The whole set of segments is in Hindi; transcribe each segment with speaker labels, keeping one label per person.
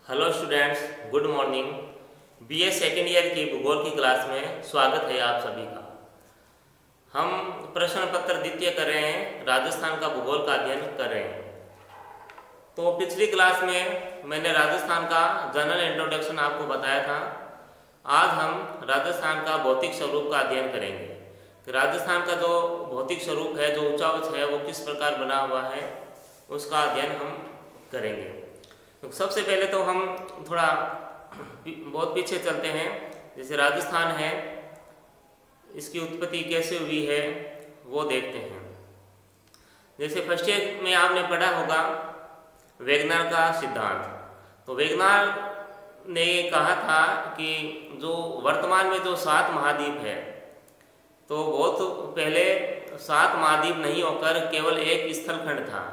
Speaker 1: Hello students, good morning. BA second year की भूगोल की क्लास में स्वागत है आप सभी का। हम प्रश्न पत्र द्वितीय कर रहे हैं, राजस्थान का भूगोल का अध्ययन कर रहे हैं। तो पिछली क्लास में मैंने राजस्थान का जनरल इंट्रोडक्शन आपको बताया था। आज हम राजस्थान का भौतिक स्वरूप का अध्ययन करेंगे कि राजस्थान का जो भौतिक स्वरूप है, जो उच्चावच है, वो किस प्रकार बना हुआ है, उसका अध्ययन हम करेंगे। तो सबसे पहले तो हम थोड़ा बहुत पीछे चलते हैं। जैसे राजस्थान है, इसकी उत्पत्ति कैसे हुई है वो देखते हैं। जैसे फर्स्ट ईयर में आपने पढ़ा होगा वेगनर का सिद्धांत। तो वेगनर ने कहा था कि जो वर्तमान में जो 7 महाद्वीप है, तो बहुत पहले 7 महाद्वीप नहीं होकर केवल एक स्थलखंड था,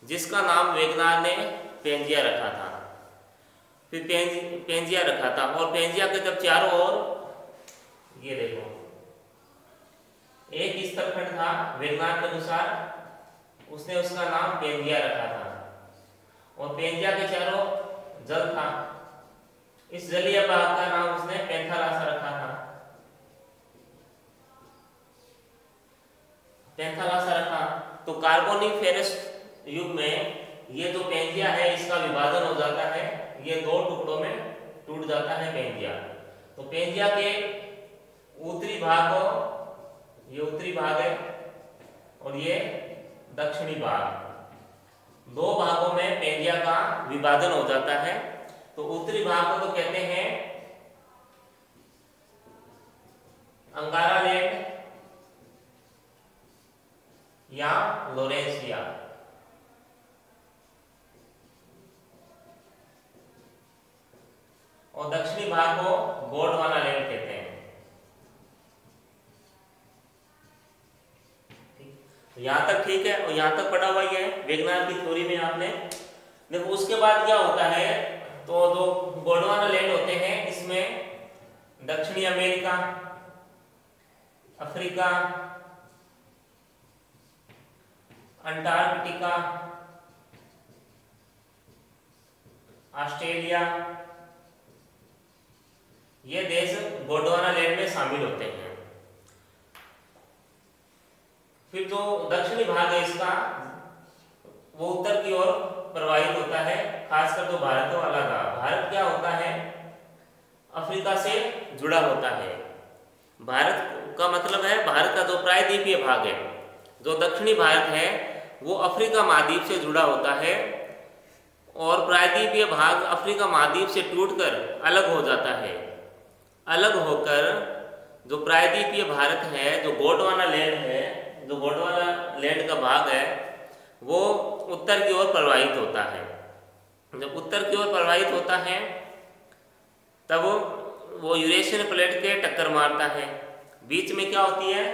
Speaker 1: जिसका नाम वेगनर ने पेंजिया रखा था। फिर पेंजिया रखा था, और पेंजिया के जब चारों ओर ये देखो एक स्थलखंड था, वेगनर के अनुसार उसने उसका नाम पेंजिया रखा था। और पेंजिया के चारों जल था, इस जलीय भाग का नाम उसने पैंथालासा रखा था। पैंथालासा रखा। तो कार्बोनिफेरस युग में ये जो पेंजिया है, इसका विभाजन हो जाता है, ये 2 टुकड़ों में टूट जाता है पेंजिया। तो पेंजिया के उत्तरी भाग को, ये उत्तरी भाग है और ये दक्षिणी भाग, 2 भागों में पेंजिया का विभाजन हो जाता है। तो उत्तरी भाग को तो कहते हैं अंगारा लैंड या लोरेंसिया, और दक्षिणी भाग को गोंडवाना लैंड कहते हैं। तो यहां तक ठीक है, और यहां तक पढ़ा हुआ ही है वेगनर की थ्योरी में आपने। देखो उसके बाद क्या होता है, तो जो गोंडवाना लैंड होते हैं, इसमें दक्षिणी अमेरिका, अफ्रीका, अंटार्कटिका, ऑस्ट्रेलिया, ये देश गोंडवाना लैंड में शामिल होते हैं। फिर जो दक्षिणी भाग है इसका, वो उत्तर की ओर प्रवाहित होता है, खासकर जो भारत वाला था। भारत क्या होता है, अफ्रीका से जुड़ा होता है। भारत का मतलब है, भारत का जो प्रायद्वीपीय भाग है, जो दक्षिणी भारत है, वो अफ्रीका महाद्वीप से जुड़ा होता है, और प्रायद्वीपीय भाग अफ्रीका महाद्वीप से टूटकर अलग हो जाता है। अलग होकर जो प्रायद्वीपीय भारत है, जो गोंडवाना लैंड है, जो गोंडवाना लैंड का भाग है, वो उत्तर की ओर प्रवाहित होता है। जब उत्तर की ओर प्रवाहित होता है, तब वो यूरेशियन प्लेट के टक्कर मारता है। बीच में क्या होती है,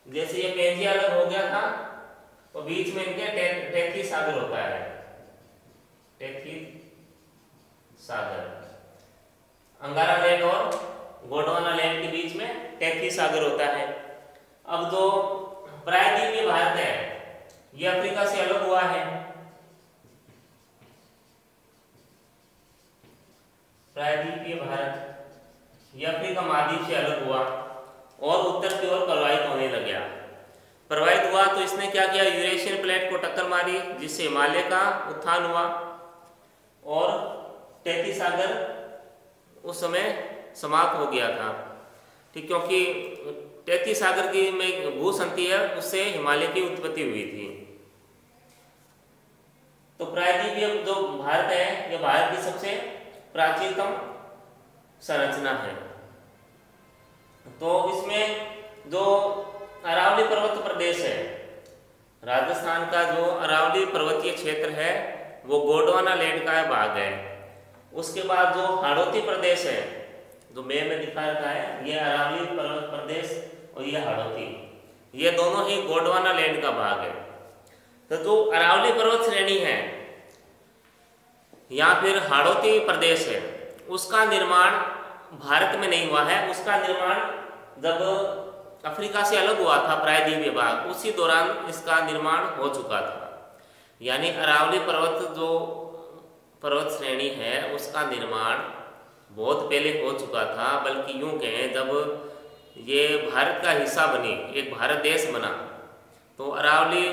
Speaker 1: जैसे ये पेंजिया अलग हो गया था, तो बीच में इनके टेथी सागर होता है। टेथी सागर, अंगारा लैंड और गोंडवाना लैंड के बीच में टेथी सागर होता है। अब जो प्रायद्वीपीय भारत है, ये अफ्रीका से अलग हुआ है। प्रायद्वीपीय भारत ये अफ्रीका महाद्वीप से अलग हुआ और उत्तर की ओर प्रवाहित होने लग गया। प्रवाहित हुआ तो इसने क्या किया, यूरेशियन प्लेट को टक्कर मारी, जिससे हिमालय का उत्थान हुआ, और टेथी सागर उस समय समाप्त हो गया था। ठीक, क्योंकि टेथी सागर की में भूसंधि है, उससे हिमालय की उत्पत्ति हुई थी। तो प्रायद्वीपीय जो भारत है, ये भारत की सबसे प्राचीनतम संरचना है। तो इसमें जो अरावली पर्वत प्रदेश है, राजस्थान का जो अरावली पर्वतीय क्षेत्र है, वो गोंडवाना लैंड का भाग है। उसके बाद जो हाड़ौती प्रदेश है, जो मैप में दिखा रखा है, ये अरावली पर्वत प्रदेश और ये हाड़ौती, ये दोनों ही गोंडवाना लैंड का भाग है। तो जो अरावली पर्वत श्रेणी है या फिर हाड़ौती प्रदेश है, उसका निर्माण भारत में नहीं हुआ है। उसका निर्माण जब अफ्रीका से अलग हुआ था प्रायद्वीपीय भाग, उसी दौरान इसका निर्माण हो चुका था। यानी अरावली पर्वत जो पर्वत श्रेणी है उसका निर्माण बहुत पहले हो चुका था, बल्कि यूँ कहें जब ये भारत का हिस्सा बनी, एक भारत देश बना, तो अरावली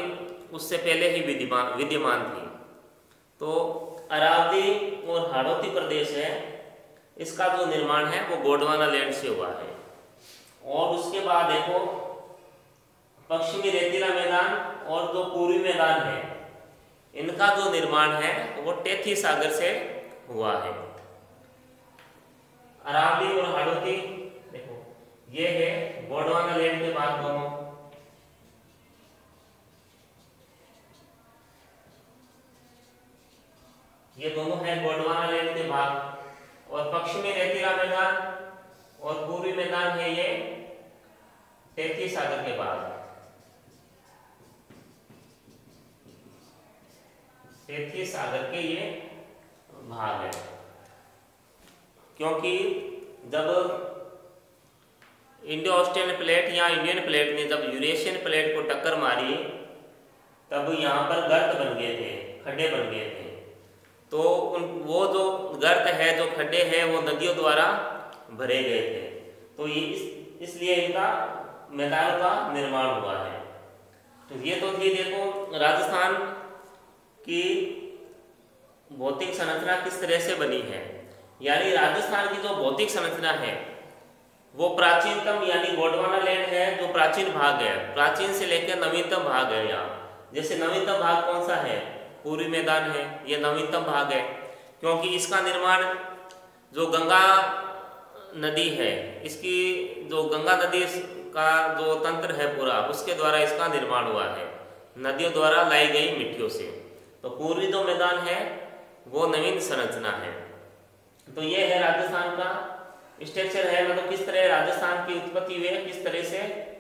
Speaker 1: उससे पहले ही विद्यमान थी। तो अरावली और हाड़ौती प्रदेश है, इसका जो निर्माण है वो गोंडवाना लैंड से हुआ है। और उसके बाद देखो पश्चिमी रेतीला मैदान और जो पूर्वी मैदान है, इनका जो निर्माण है वो टेथी सागर से हुआ है। अरावली और हाड़ौती देखो ये है गोंडवाना लैंड के बाद दोनों। ये दोनों है गोंडवाना लैंड के भाग। और पश्चिमी रेतीला मैदान और पूर्वी मैदान है ये टेथी सागर के बाद। टेथी सागर के ये भाग है, क्योंकि जब इंडो ऑस्ट्रेलियन प्लेट या इंडियन प्लेट ने जब यूरेशियन प्लेट को टक्कर मारी, तब यहाँ पर गर्त बन गए थे, खड्डे बन गए थे। तो वो जो गर्त है, जो खड्डे हैं, वो नदियों द्वारा भरे गए थे। तो ये इसलिए इनका मैदान का निर्माण हुआ है। तो ये तो थी देखो राजस्थान की भौतिक संरचना किस तरह से बनी है। यानी राजस्थान की जो भौतिक संरचना है वो प्राचीनतम यानी गोंडवाना लैंड है जो प्राचीन भाग है, प्राचीन से लेकर नवीनतम भाग है। यहाँ जैसे नवीनतम भाग कौन सा है, पूर्वी मैदान है, ये नवीनतम भाग है, क्योंकि इसका निर्माण जो गंगा नदी है, इसकी जो गंगा नदी का जो तंत्र है पूरा, उसके द्वारा इसका निर्माण हुआ है, नदियों द्वारा लाई गई मिट्टियों से। तो पूर्वी जो मैदान है वो नवीन संरचना है। तो ये है राजस्थान का स्ट्रक्चर है, मतलब किस तरह राजस्थान की उत्पत्ति हुई है, किस तरह से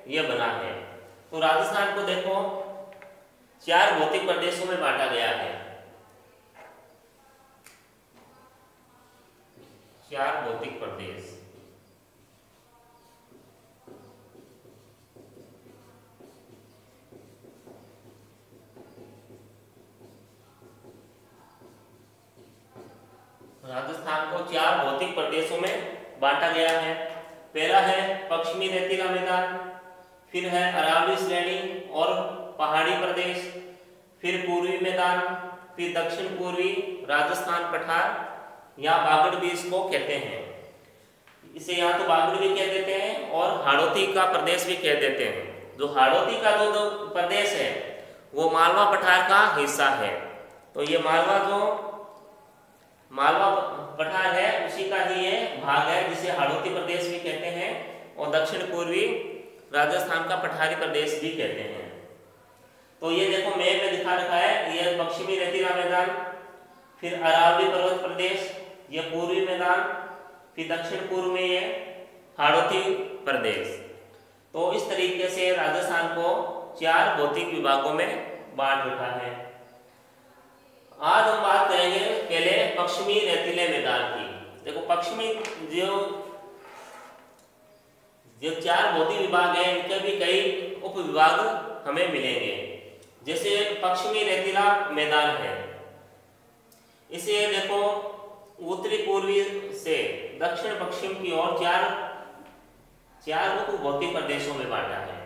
Speaker 1: ये बना है। तो राजस्थान को देखो 4 भौतिक प्रदेशों में बांटा गया है। 4 भौतिक प्रदेश। राजस्थान को 4 भौतिक प्रदेशों में बांटा गया है। पहला है पश्चिमी रेतीला मैदान, फिर है अरावली श्रेणी और पहाड़ी प्रदेश, फिर पूर्वी मैदान, फिर दक्षिण पूर्वी राजस्थान पठार या बागड़ भी इसको कहते हैं। इसे यहाँ तो बागड़ भी कह देते हैं और हाड़ौती का प्रदेश भी कह देते हैं। जो हाड़ौती का जो प्रदेश है वो मालवा पठार का हिस्सा है। तो ये मालवा पठार है उसी का ही ये भाग है जिसे हाड़ौती प्रदेश भी कहते हैं और दक्षिण पूर्वी राजस्थान का पठारी प्रदेश भी कहते हैं। तो ये देखो मैप में दिखा रखा है, ये पश्चिमी रेतीला मैदान, फिर अरावली पर्वत प्रदेश, ये पूर्वी मैदान, फिर दक्षिण पूर्व में ये हाड़ौती प्रदेश। तो इस तरीके से राजस्थान को 4 भौतिक विभागों में बांट रखा है। आज हम बात करेंगे पहले पश्चिमी रेतीले मैदान की। देखो पश्चिमी जो 4 भौतिक विभाग हैं इनके भी कई उप विभाग हमें मिलेंगे। जैसे पश्चिमी रेतीला मैदान है, इसे देखो उत्तरी पूर्वी से दक्षिण पश्चिम की ओर 4 उप भौतिक प्रदेशों में बांटा है।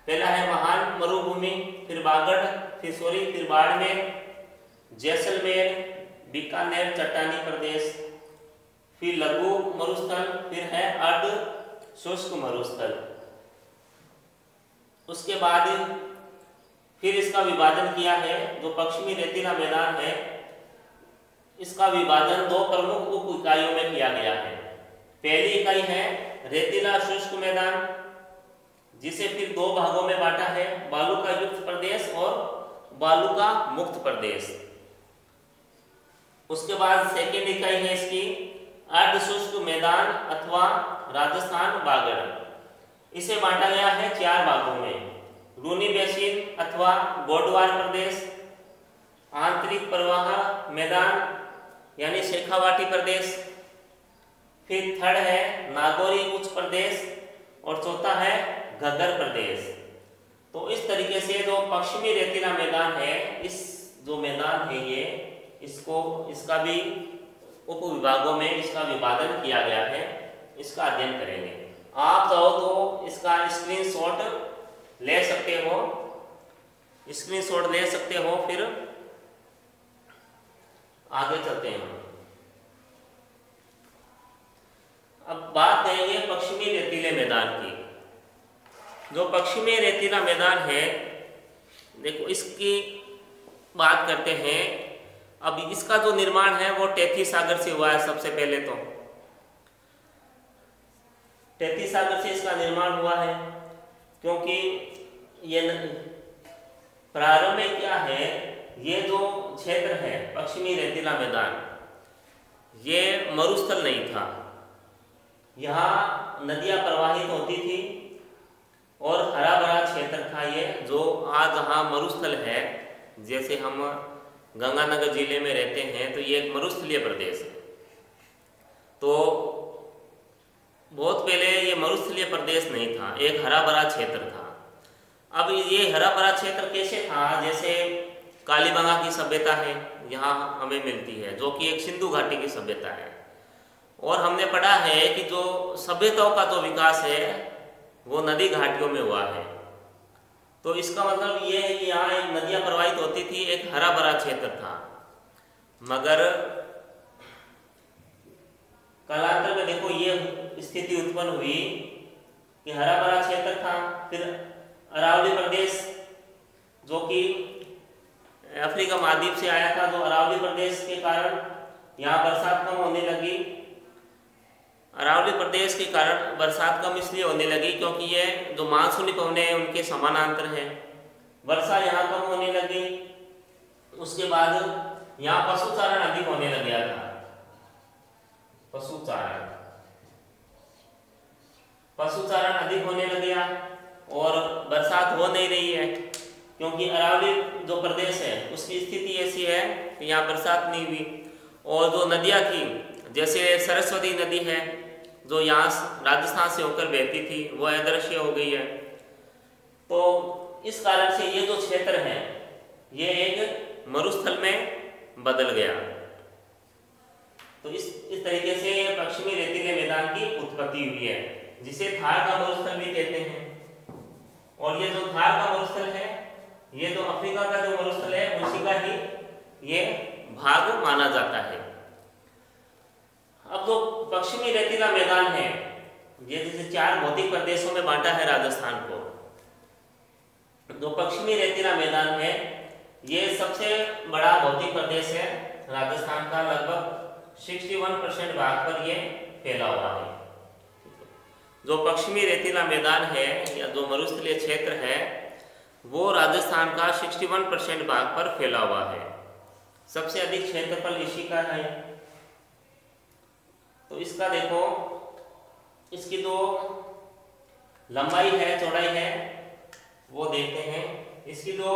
Speaker 1: पहला है महान मरुभूमि, फिर बागड़, फिर बाड़मेर, जैसलमेर, बीकानेर चट्टानी प्रदेश, फिर लघु मरुस्थल, फिर है अर्ध शुष्क मरुस्थल। उसके बाद फिर इसका विभाजन किया है। जो पश्चिमी रेतीला मैदान है इसका विभाजन 2 प्रमुख उप इकाइयों में किया गया है। पहली इकाई है रेतीला शुष्क मैदान, जिसे फिर 2 भागों में बांटा है, बालू का युक्त प्रदेश और बालू का मुक्त प्रदेश। उसके बाद सेकेंड इकाई है इसकी अर्ध शुष्क मैदान अथवा राजस्थान बागड़। इसे बांटा गया है 4 भागों में, रूनी बेसिन अथवा गोंडवाना प्रदेश, आंतरिक प्रवाह मैदान यानी शेखावाटी प्रदेश, फिर थर्ड है नागौरी उच्च प्रदेश और चौथा है घग्गर प्रदेश। तो इस तरीके से जो पश्चिमी रेतीला मैदान है, इस जो मैदान है ये इसका भी उप विभागों में इसका विभाजन किया गया है, इसका अध्ययन करेंगे। आप चाहो तो इसका स्क्रीनशॉट ले सकते हो, फिर आगे चलते हैं। अब बात करेंगे पश्चिमी रेतीले मैदान की। जो पश्चिमी रेतीला मैदान है, देखो इसकी बात करते हैं। अब इसका जो निर्माण है वो टैथी सागर से हुआ है। सबसे पहले तो टैथी सागर से इसका निर्माण हुआ है, क्योंकि ये प्रारंभ में क्या है, ये जो क्षेत्र है पश्चिमी रेतीला मैदान, ये मरुस्थल नहीं था। यहाँ नदियाँ प्रवाहित होती थी और हरा भरा क्षेत्र था ये, जो आज जहाँ मरुस्थल है, जैसे हम गंगानगर जिले में रहते हैं तो ये एक मरुस्थलीय प्रदेश है। तो बहुत पहले ये मरुस्थलीय प्रदेश नहीं था, एक हरा भरा क्षेत्र था। अब ये हरा भरा क्षेत्र कैसे था, जैसे कालीबंगा की सभ्यता है यहाँ हमें मिलती है, जो कि एक सिंधु घाटी की सभ्यता है। और हमने पढ़ा है कि जो सभ्यताओं का जो विकास है वो नदी घाटियों में हुआ है। तो इसका मतलब ये है कि यहाँ एक नदियाँ प्रवाहित होती थी, एक हरा भरा क्षेत्र था। मगर कालांतर में देखो ये स्थिति उत्पन्न हुई कि हरा भरा क्षेत्र था, फिर अरावली प्रदेश जो कि अफ्रीका महाद्वीप से आया था, जो अरावली प्रदेश के कारण यहाँ बरसात कम होने लगी। अरावली प्रदेश के कारण बरसात कम इसलिए होने लगी क्योंकि ये जो मानसूनी पवनें हैं उनके समानांतर हैं, वर्षा यहाँ कम होने लगी। उसके बाद यहाँ पशुचारण अधिक होने लग गया था। पशुचारण अधिक होने लग गया और बरसात हो नहीं रही है, क्योंकि अरावली जो प्रदेश है उसकी स्थिति ऐसी है कि यहाँ बरसात नहीं हुई। और जो नदियाँ थी, जैसे सरस्वती नदी है जो यहाँ राजस्थान से होकर बहती थी, वो अदृश्य हो गई है। तो इस कारण से ये जो क्षेत्र है ये एक मरुस्थल में बदल गया। तो इस तरीके से पश्चिमी रेतीले मैदान की उत्पत्ति हुई है, जिसे थार का मरुस्थल भी कहते हैं। और ये जो थार का मरुस्थल है, ये जो अफ्रीका का जो मरुस्थल है उसी का ही ये भाग माना जाता है। अब जो पश्चिमी रेतीला मैदान है, ये जैसे 4 भौतिक प्रदेशों में बांटा है राजस्थान को। जो पश्चिमी रेतीला मैदान है ये सबसे बड़ा भौतिक प्रदेश है राजस्थान का, लगभग 61% भाग पर ये फैला हुआ है। जो पश्चिमी रेतीला मैदान है या जो मरुस्थलीय क्षेत्र है वो राजस्थान का 61% भाग पर फैला हुआ है। सबसे अधिक क्षेत्रफल इसी का है। तो इसका देखो, इसकी जो लंबाई है चौड़ाई है वो देखते हैं। इसकी जो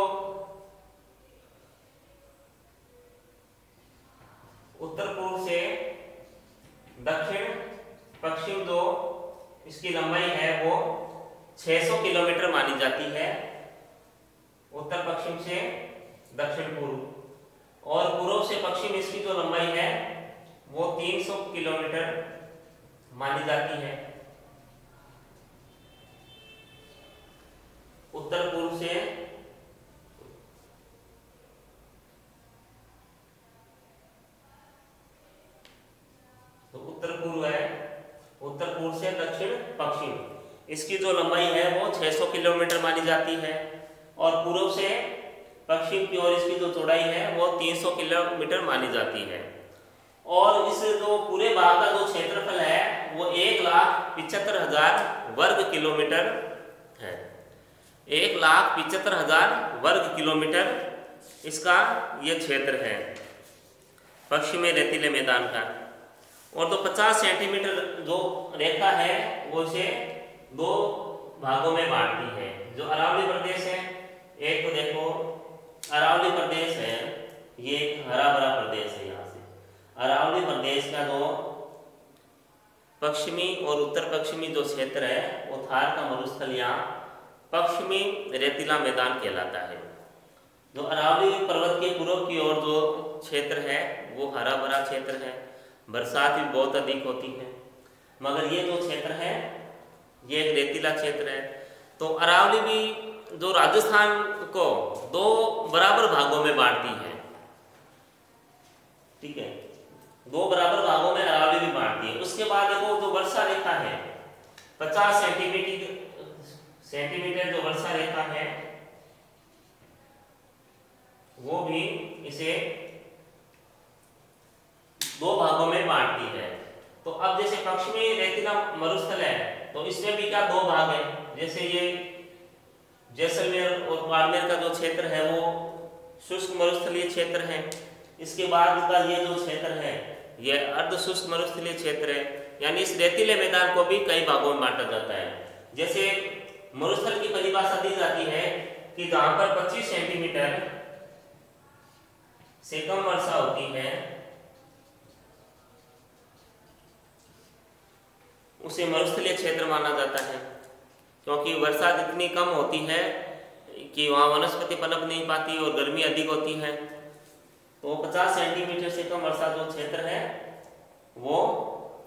Speaker 1: उत्तर पूर्व से दक्षिण पश्चिम जो इसकी लंबाई है वो 600 किलोमीटर मानी जाती है, उत्तर पश्चिम से दक्षिण पूर्व। और पूर्व से पश्चिम इसकी जो लंबाई है वो 300 किलोमीटर मानी जाती है। उत्तर पूर्व से तो उत्तर पूर्व है, उत्तर पूर्व से दक्षिण पश्चिम इसकी जो लंबाई है वो 600 किलोमीटर मानी जाती है। और पूर्व से पश्चिम की ओर इसकी जो चौड़ाई है वो 300 किलोमीटर मानी जाती है। और इस जो पूरे भाग का जो क्षेत्रफल है वो 1,75,000 वर्ग किलोमीटर है। 1,75,000 वर्ग किलोमीटर इसका ये क्षेत्र है पश्चिमी रेतीले मैदान का। और तो 50 सेंटीमीटर जो रेखा है वो इसे 2 भागों में बांटती है। जो अरावली प्रदेश है, एक तो देखो अरावली प्रदेश है, ये एक हरा भरा प्रदेश है। यहाँ से अरावली प्रदेश का जो पश्चिमी और उत्तर पश्चिमी जो क्षेत्र है वो थार का मरुस्थल यहाँ पश्चिमी रेतीला मैदान कहलाता है। जो अरावली पर्वत के पूर्व की की ओर जो क्षेत्र है वो हरा भरा क्षेत्र है, बरसात भी बहुत अधिक होती है। मगर ये जो क्षेत्र है ये एक रेतीला क्षेत्र है। तो अरावली भी जो राजस्थान को दो बराबर भागों में बांटती है, ठीक है, दो बराबर भागों में अरावली भी बांटती है। उसके बाद देखो जो वर्षा रेखा है 50 सेंटीमीटर जो वर्षा रेखा है वो भी इसे दो भागों में बांटती है। तो अब जैसे पश्चिमी रेतीला मरुस्थल है तो इसमें भी क्या दो भाग है, जैसे ये जैसलमेर और बाड़मेर का जो क्षेत्र है वो शुष्क मरुस्थलीय क्षेत्र है। इसके बाद का ये जो क्षेत्र है ये अर्ध शुष्क मरुस्थलीय क्षेत्र है, यानी इस रेतीले मैदान को भी कई भागों में बांटा जाता है। जैसे मरुस्थल की परिभाषा दी जाती है कि जहां पर 25 सेंटीमीटर से कम वर्षा होती है उसे मरुस्थलीय क्षेत्र माना जाता है, क्योंकि वर्षा इतनी कम होती है कि वहाँ वनस्पति पनप नहीं पाती और गर्मी अधिक होती है। तो 50 सेंटीमीटर से कम वर्षा जो क्षेत्र है वो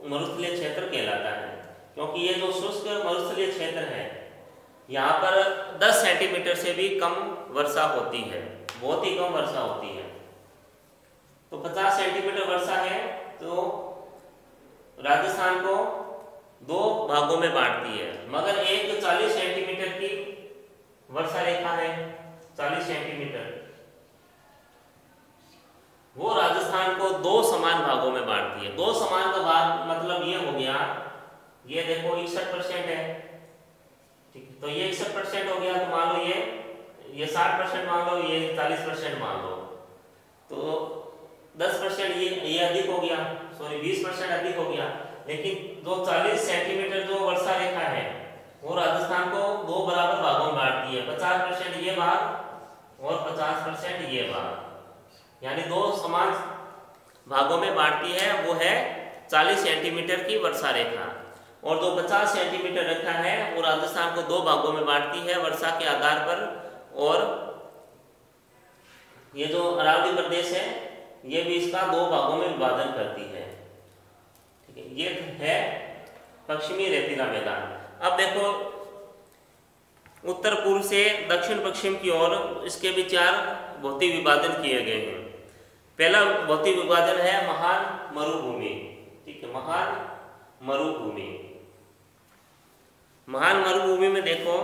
Speaker 1: मरुस्थलीय क्षेत्र कहलाता है, क्योंकि ये जो शुष्क मरुस्थलीय क्षेत्र है यहाँ पर 10 सेंटीमीटर से भी कम वर्षा होती है, बहुत ही कम वर्षा होती है। तो 50 सेंटीमीटर वर्षा है तो राजस्थान को दो भागों में बांटती है। मगर एक 40 सेंटीमीटर की वर्षा रेखा है, 40 सेंटीमीटर, वो राजस्थान को दो समान भागों में बांटती है। दो समान का भाग मतलब ये हो गया, ये देखो 61% है, ठीक है, तो ये 61% हो गया। तो मान लो ये 60% मान लो, ये 40% मान लो, तो 10% ये अधिक हो गया, सॉरी 20% अधिक हो गया। लेकिन जो 40 सेंटीमीटर जो वर्षा रेखा है वो राजस्थान को दो बराबर भागों में बांटती है, 50% ये भाग और 50% ये भाग, यानी दो समान भागों में बांटती है। वो है 40 सेंटीमीटर की वर्षा रेखा। और जो 50 सेंटीमीटर रेखा है वो राजस्थान को दो भागों में बांटती है वर्षा के आधार पर। और ये जो अरावली प्रदेश है ये भी इसका दो भागों में विभाजन करती है, ठीक है। ये है पश्चिमी रेतीला मैदान। अब देखो उत्तर पूर्व से दक्षिण पश्चिम की ओर इसके भी चार भौतिक विभाजन किए गए हैं। पहला भौतिक विभाजन है महान मरुभूमि, ठीक है, महान मरुभूमि। महान मरुभूमि में देखो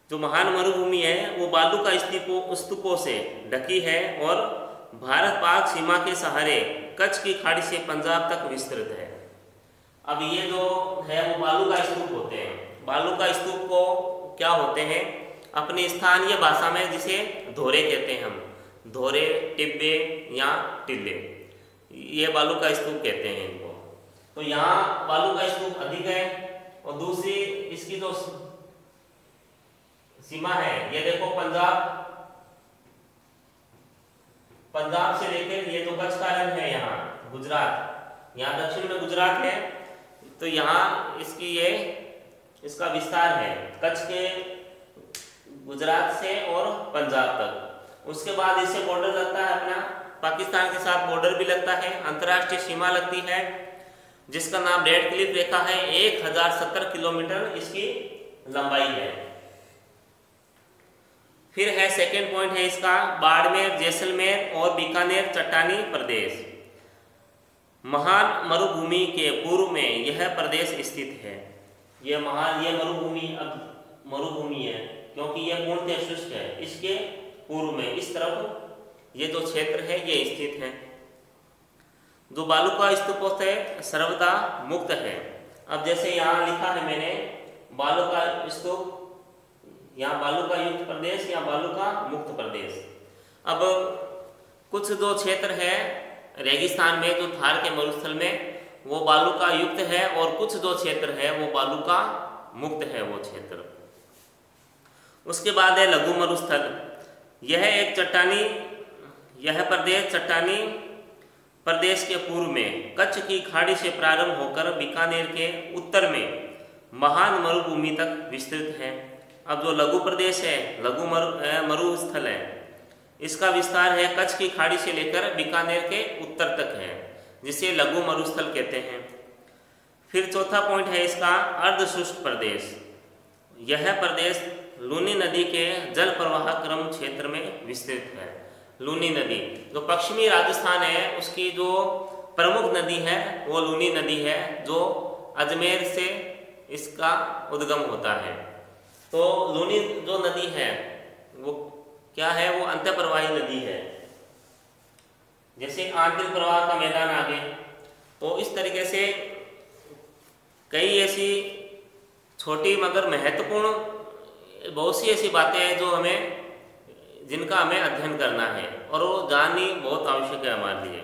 Speaker 1: जो महान मरुभूमि है वो बालू का स्तूपों से ढकी है और भारत पाक सीमा के सहारे कच्छ की खाड़ी से पंजाब तक विस्तृत है। अब ये जो है वो बालू का स्तूप होते हैं। बालू का स्तूप को क्या होते हैं, अपनी स्थानीय भाषा में जिसे धोरे कहते हैं हम, धोरे, टिब्बे या टिल्ले, ये बालू का स्तूप कहते हैं इनको। तो यहाँ बालू का स्तूप अधिक है। और दूसरी इसकी जो सीमा है ये देखो पंजाब से लेकर ये जो कच्छ का रंग है यहाँ गुजरात, यहाँ दक्षिण में गुजरात है, तो यहाँ इसका विस्तार है कच्छ के गुजरात से और पंजाब तक। उसके बाद इससे बॉर्डर लगता है अपना पाकिस्तान के साथ बॉर्डर भी लगता है, अंतर्राष्ट्रीय सीमा लगती है जिसका नाम रेड क्लिफ रेखा है। 1070 किलोमीटर इसकी लंबाई है। फिर है सेकेंड पॉइंट है इसका बाड़मेर, जैसलमेर और बीकानेर चट्टानी प्रदेश। महान मरुभूमि के पूर्व में यह प्रदेश स्थित है। यह मरुभूमि अब मरुभूमि है क्योंकि यह पूर्णतः शुष्क है। इसके पूर्व में इस तरफ ये जो क्षेत्र है ये स्थित है। जो बालू का स्तूपों से सर्वदा मुक्त है। अब जैसे यहाँ लिखा है मैंने बालू का स्तूप, यहाँ बालू का युक्त प्रदेश या बालू का मुक्त प्रदेश। अब कुछ जो क्षेत्र है रेगिस्तान में जो थार के मरुस्थल में वो बालू का युक्त है और कुछ जो क्षेत्र है वो बालू का मुक्त है वो क्षेत्र। उसके बाद है लघु मरुस्थल। यह प्रदेश चट्टानी प्रदेश के पूर्व में कच्छ की खाड़ी से प्रारंभ होकर बीकानेर के उत्तर में महान मरुभूमि तक विस्तृत है। अब जो लघु प्रदेश है, लघु मरुस्थल है, इसका विस्तार है कच्छ की खाड़ी से लेकर बीकानेर के उत्तर तक है, जिसे लघु मरुस्थल कहते हैं। फिर चौथा पॉइंट है इसका अर्ध शुष्क प्रदेश। यह प्रदेश लूनी नदी के जल प्रवाह क्रम क्षेत्र में विस्तृत है। लूनी नदी जो पश्चिमी राजस्थान है उसकी जो प्रमुख नदी है वो लूनी नदी है, जो अजमेर से इसका उद्गम होता है। तो लूनी जो नदी है वो क्या है, वो अंतःप्रवाही नदी है। जैसे आंतरिक प्रवाह का मैदान आगे, तो इस तरीके से कई ऐसी छोटी मगर महत्वपूर्ण बहुत सी ऐसी बातें हैं जो जिनका हमें अध्ययन करना है और वो जाननी बहुत आवश्यक है हमारे लिए।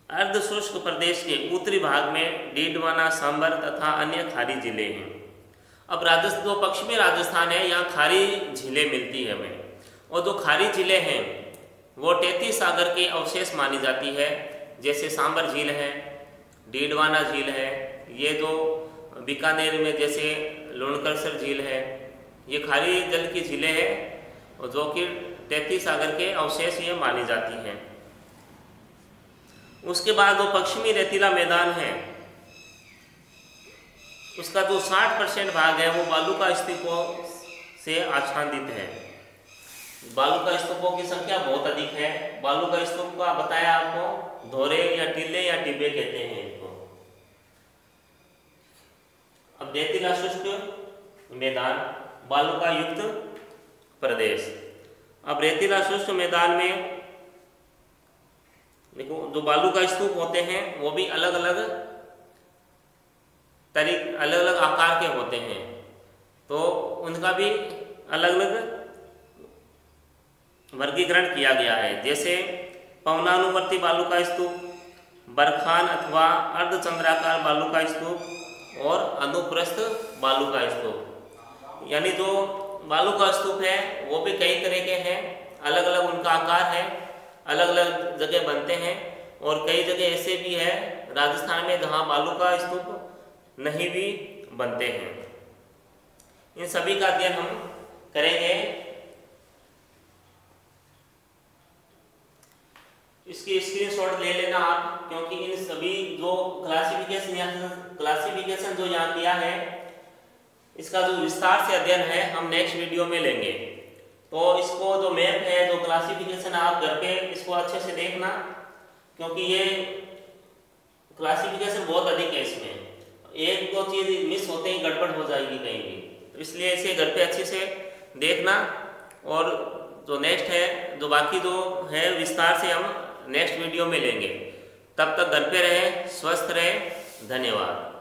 Speaker 1: अर्ध शुष्क प्रदेश के उत्तरी भाग में डीडवाना, सांबर तथा अन्य खारी जिले हैं। अब राजस्थान जो पश्चिमी राजस्थान है यहाँ खारी झीलें मिलती है हमें, और जो खारी जिले हैं वो 33 सागर के अवशेष मानी जाती है। जैसे सांबर झील है, डीडवाना झील है, ये जो बीकानेर में जैसे लुणकरसर झील है, ये खारी जल की झीलें हैं और जो कि 33 सागर के अवशेष ये मानी जाती हैं। उसके बाद जो पश्चिमी रेतीला मैदान है उसका जो 60% भाग है वो बालूका स्तूपों से आच्छादित है। बालूका स्तूपों की संख्या बहुत अधिक है। बालूका स्तूप का बताया आपको, धोरे या टीले या टिब्बे कहते हैं इनको। अब रेतीला शुष्क मैदान, बालूका युक्त प्रदेश। अब रेतीला शुष्क मैदान में देखो जो बालूका स्तूप होते हैं वो भी अलग अलग आकार के होते हैं, तो उनका भी अलग अलग वर्गीकरण किया गया है। जैसे पवनानुवर्ती बालूका स्तूप, बरखान अथवा अर्धचंद्राकार बालूका स्तूप और अनुप्रस्थ बालूका स्तूप। यानी जो बालूका स्तूप है वो भी कई तरह के हैं, अलग अलग उनका आकार है, अलग अलग जगह बनते हैं। और कई जगह ऐसे भी है राजस्थान में जहाँ बालूका स्तूप नहीं भी बनते हैं। इन सभी का अध्ययन हम करेंगे। इसकी स्क्रीनशॉट ले लेना आप, क्योंकि इन सभी जो क्लासिफिकेशन जो यहाँ किया है इसका जो विस्तार से अध्ययन है हम नेक्स्ट वीडियो में लेंगे। तो इसको जो मैप है, जो क्लासिफिकेशन, आप घर पे इसको अच्छे से देखना, क्योंकि ये क्लासिफिकेशन बहुत अधिक है। इसमें एक दो चीज मिस होते ही गड़बड़ हो जाएगी कहीं भी, तो इसलिए इसे घर पे अच्छे से देखना। और जो नेक्स्ट है, जो बाकी जो है विस्तार से हम नेक्स्ट वीडियो में लेंगे। तब तक घर पे रहें, स्वस्थ रहें। धन्यवाद।